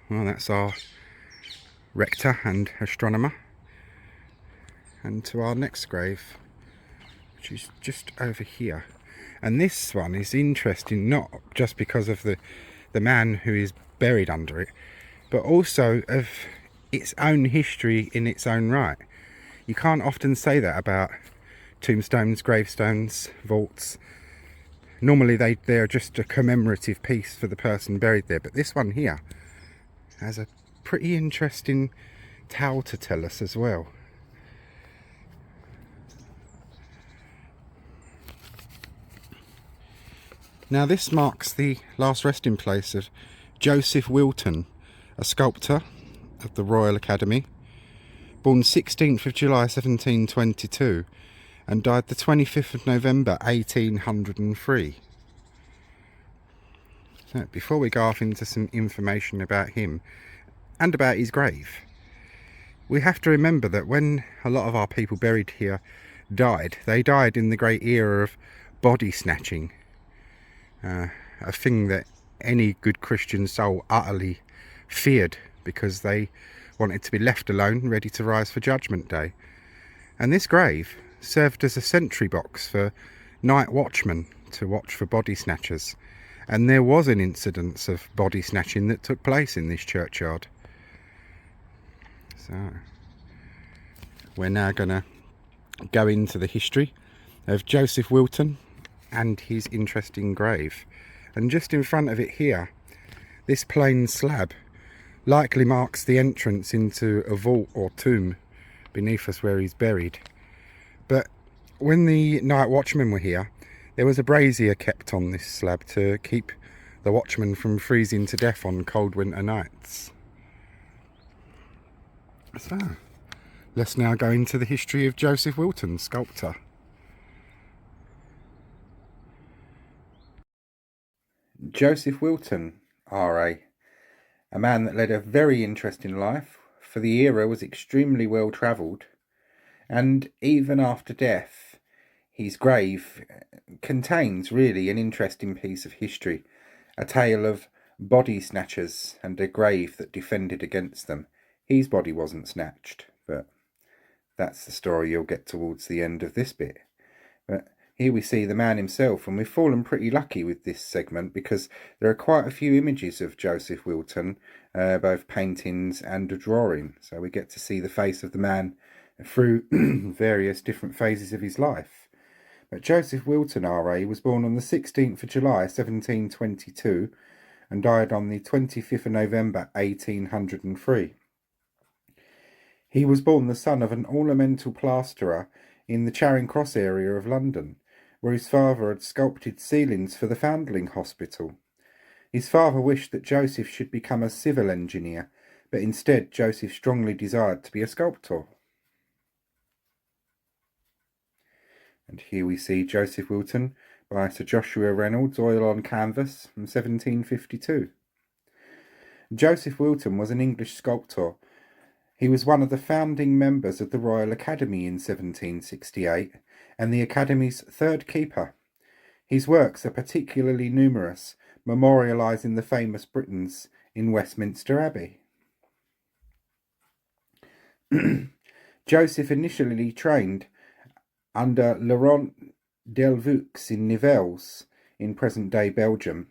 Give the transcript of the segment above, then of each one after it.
Well, that's our rector and astronomer. And to our next grave, which is just over here. And this one is interesting, not just because of the man who is buried under it, but also of its own history in its own right. You can't often say that about tombstones, gravestones, vaults. Normally they're just a commemorative piece for the person buried there, but this one here has a pretty interesting tale to tell us as well. Now this marks the last resting place of Joseph Wilton, a sculptor of the Royal Academy, born 16th of July 1722 and died the 25th of November 1803. So before we go off into some information about him and about his grave, we have to remember that when a lot of our people buried here died, they died in the great era of body snatching. A thing that any good Christian soul utterly feared, because they wanted to be left alone, ready to rise for Judgment Day. And this grave served as a sentry box for night watchmen to watch for body snatchers. And there was an incidence of body snatching that took place in this churchyard. So we're now going to go into the history of Joseph Wilton and his interesting grave. And just in front of it here, this plain slab likely marks the entrance into a vault or tomb beneath us where he's buried. But when the night watchmen were here, there was a brazier kept on this slab to keep the watchmen from freezing to death on cold winter nights. So let's now go into the history of Joseph Wilton, sculptor. Joseph Wilton, R.A., a man that led a very interesting life, for the era was extremely well travelled, and even after death, his grave contains really an interesting piece of history, a tale of body snatchers and a grave that defended against them. His body wasn't snatched, but that's the story you'll get towards the end of this bit. But here we see the man himself, and we've fallen pretty lucky with this segment because there are quite a few images of Joseph Wilton, both paintings and a drawing. So we get to see the face of the man through various different phases of his life. But Joseph Wilton, R.A., was born on the 16th of July 1722 and died on the 25th of November 1803. He was born the son of an ornamental plasterer in the Charing Cross area of London, where his father had sculpted ceilings for the Foundling Hospital. His father wished that Joseph should become a civil engineer, but instead Joseph strongly desired to be a sculptor. And here we see Joseph Wilton by Sir Joshua Reynolds, oil on canvas from 1752. Joseph Wilton was an English sculptor. He was one of the founding members of the Royal Academy in 1768 and the Academy's third keeper. His works are particularly numerous, memorialising the famous Britons in Westminster Abbey. Joseph initially trained under Laurent Delvaux in Nivelles, in present-day Belgium.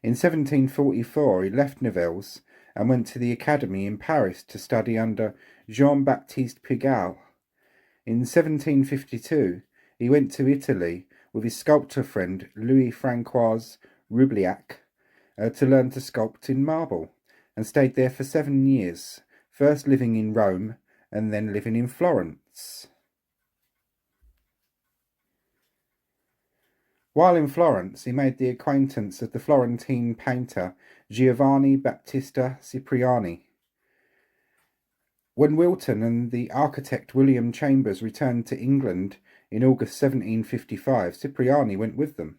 In 1744 he left Nivelles and went to the Academy in Paris to study under Jean-Baptiste Pigalle. In 1752 he went to Italy with his sculptor friend Louis-François Roubliac to learn to sculpt in marble, and stayed there for 7 years, first living in Rome and then living in Florence. While in Florence, he made the acquaintance of the Florentine painter Giovanni Battista Cipriani. When Wilton and the architect William Chambers returned to England in August 1755, Cipriani went with them.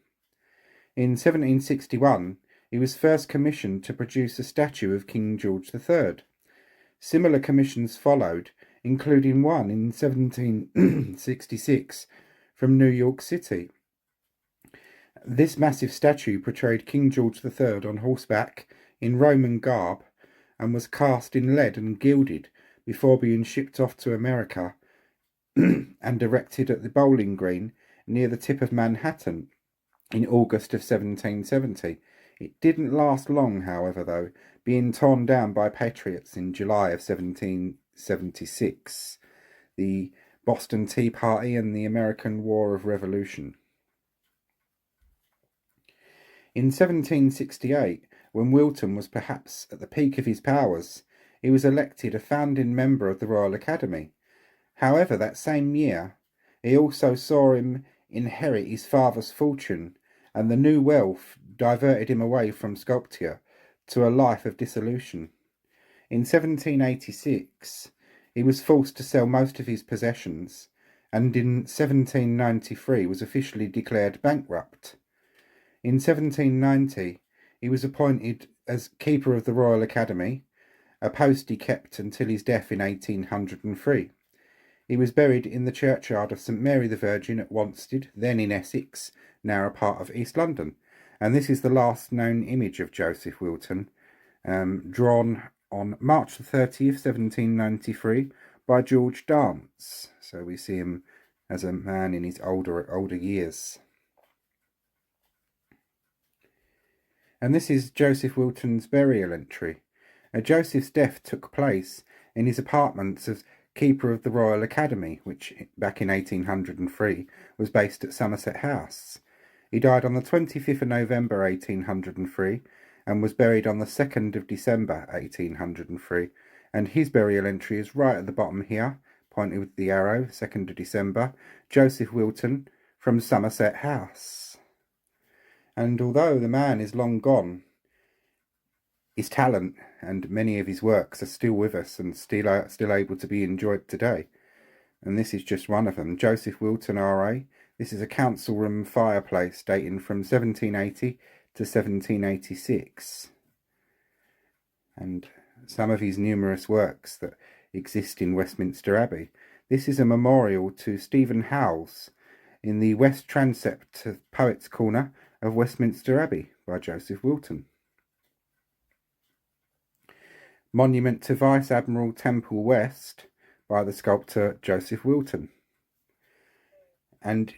In 1761, he was first commissioned to produce a statue of King George III. Similar commissions followed, including one in 1766 from New York City. This massive statue portrayed King George III on horseback in Roman garb, and was cast in lead and gilded before being shipped off to America and erected at the Bowling Green near the tip of Manhattan in August of 1770. It didn't last long, however, though, being torn down by patriots in July of 1776, the Boston Tea Party and the American War of Revolution. In 1768, when Wilton was perhaps at the peak of his powers, he was elected a founding member of the Royal Academy. However, that same year, he also saw him inherit his father's fortune, and the new wealth diverted him away from sculpture to a life of dissolution. In 1786, he was forced to sell most of his possessions, and in 1793 was officially declared bankrupt. In 1790, he was appointed as Keeper of the Royal Academy, a post he kept until his death in 1803. He was buried in the churchyard of St Mary the Virgin at Wanstead, then in Essex, now a part of East London. And this is the last known image of Joseph Wilton, drawn on March the 30th, 1793, by George Dance. So we see him as a man in his older years. And this is Joseph Wilton's burial entry. Joseph's death took place in his apartments as Keeper of the Royal Academy, which back in 1803 was based at Somerset House. He died on the 25th of November 1803 and was buried on the 2nd of December 1803. And his burial entry is right at the bottom here, pointed with the arrow, 2nd of December, Joseph Wilton from Somerset House. And although the man is long gone, his talent and many of his works are still with us and still able to be enjoyed today. And this is just one of them. Joseph Wilton, R.A. This is a council room fireplace dating from 1780 to 1786. And some of his numerous works that exist in Westminster Abbey. This is a memorial to Stephen Howells in the west transept of Poets' Corner of Westminster Abbey by Joseph Wilton. Monument to Vice Admiral Temple West by the sculptor Joseph Wilton. And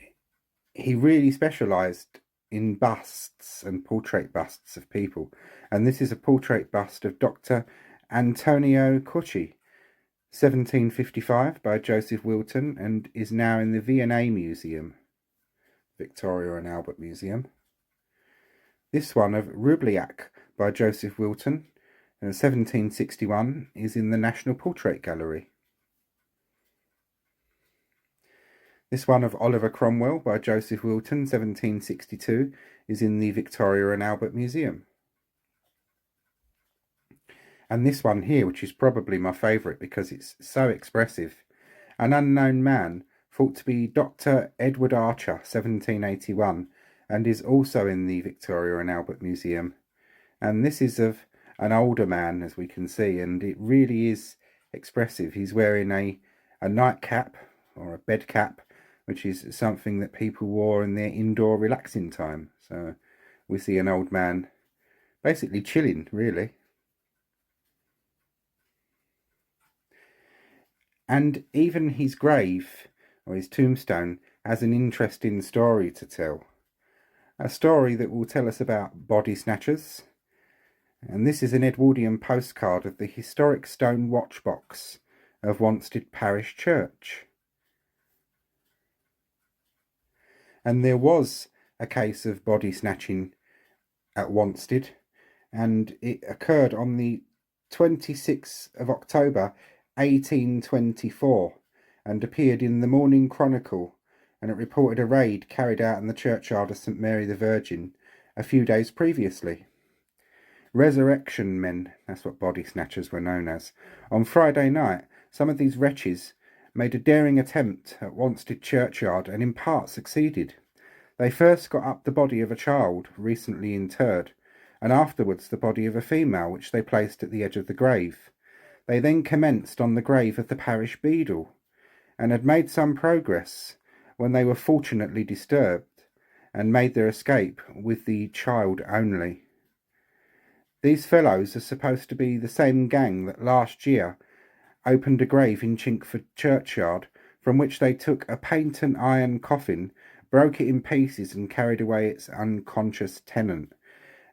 he really specialised in busts and portrait busts of people. And this is a portrait bust of Dr. Antonio Cauchy, 1755, by Joseph Wilton, and is now in the V&A Museum, Victoria and Albert Museum. This one of Rubliak by Joseph Wilton, 1761, is in the National Portrait Gallery. This one of Oliver Cromwell by Joseph Wilton, 1762, is in the Victoria and Albert Museum. And this one here, which is probably my favourite because it's so expressive, An Unknown Man, thought to be Dr. Edward Archer, 1781, and is also in the Victoria and Albert Museum. And this is of an older man, as we can see, and it really is expressive. He's wearing a nightcap or a bed cap, which is something that people wore in their indoor relaxing time. So we see an old man basically chilling, really. And even his grave, or his tombstone, has an interesting story to tell. A story that will tell us about Body-Snatchers. And this is an Edwardian postcard of the historic stone watchbox of Wanstead Parish Church. And there was a case of body snatching at Wanstead, and it occurred on the 26th of October 1824 and appeared in the Morning Chronicle, and it reported a raid carried out in the churchyard of St Mary the Virgin a few days previously. Resurrection men, that's what body snatchers were known as. On Friday night, some of these wretches made a daring attempt at Wanstead Churchyard and in part succeeded. They first got up the body of a child recently interred, and afterwards the body of a female, which they placed at the edge of the grave. They then commenced on the grave of the parish beadle, and had made some progress when they were fortunately disturbed, and made their escape with the child only. These fellows are supposed to be the same gang that last year opened a grave in Chinkford Churchyard, from which they took a patent iron coffin, broke it in pieces and carried away its unconscious tenant.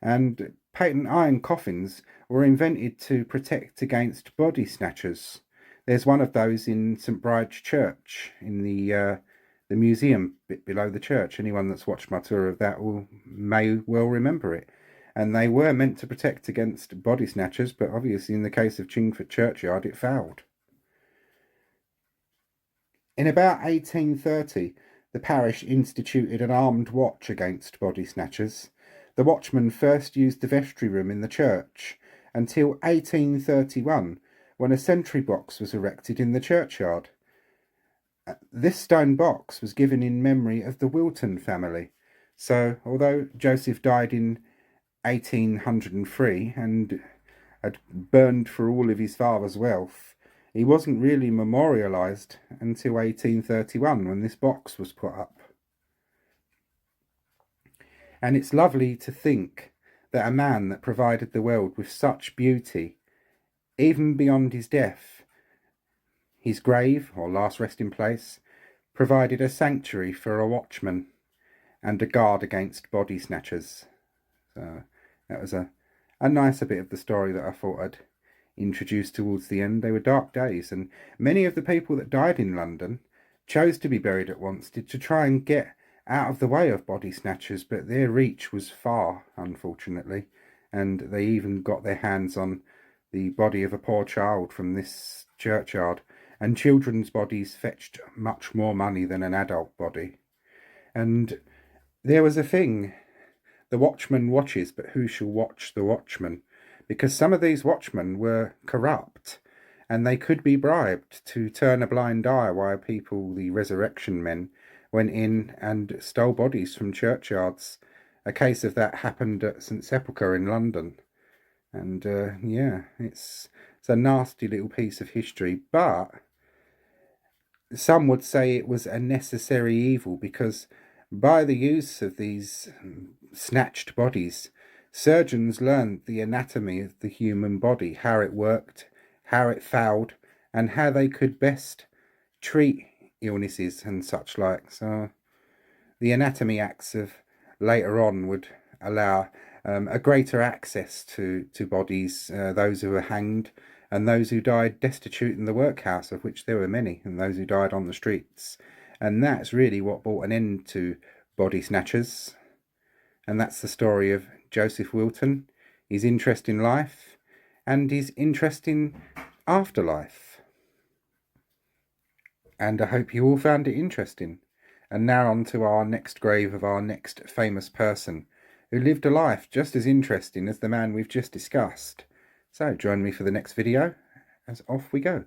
And patent iron coffins were invented to protect against body snatchers. There's one of those in St Bride's Church, in the museum bit below the church. Anyone that's watched my tour of that may well remember it. And they were meant to protect against body snatchers, but obviously in the case of Chingford Churchyard it failed. In about 1830, the parish instituted an armed watch against body snatchers. The watchman first used the vestry room in the church until 1831, when a sentry box was erected in the churchyard. This stone box was given in memory of the Wilton family. So, although Joseph died in 1803 and had burned for all of his father's wealth, he wasn't really memorialised until 1831 when this box was put up. And it's lovely to think that a man that provided the world with such beauty, even beyond his death, his grave, or last resting place, provided a sanctuary for a watchman and a guard against body snatchers. So that was a nicer bit of the story that I thought I'd introduce towards the end. They were dark days, and many of the people that died in London chose to be buried at Wanstead to try and get out of the way of body snatchers, but their reach was far, unfortunately, and they even got their hands on the body of a poor child from this churchyard, and children's bodies fetched much more money than an adult body. And there was a thing, the watchman watches, but who shall watch the watchman? Because some of these watchmen were corrupt, and they could be bribed to turn a blind eye while people, the resurrection men, went in and stole bodies from churchyards. A case of that happened at St Sepulchre in London. And yeah, it's a nasty little piece of history, but some would say it was a necessary evil, because by the use of these snatched bodies, surgeons learned the anatomy of the human body, how it worked, how it failed, and how they could best treat illnesses and such like. So the anatomy acts of later on would allow a greater access to bodies, those who were hanged and those who died destitute in the workhouse, of which there were many, and those who died on the streets. And that's really what brought an end to body snatchers. And that's the story of Joseph Wilton, his interest in life and his interest in afterlife. And I hope you all found it interesting. And now on to our next grave of our next famous person, who lived a life just as interesting as the man we've just discussed. So join me for the next video, as off we go.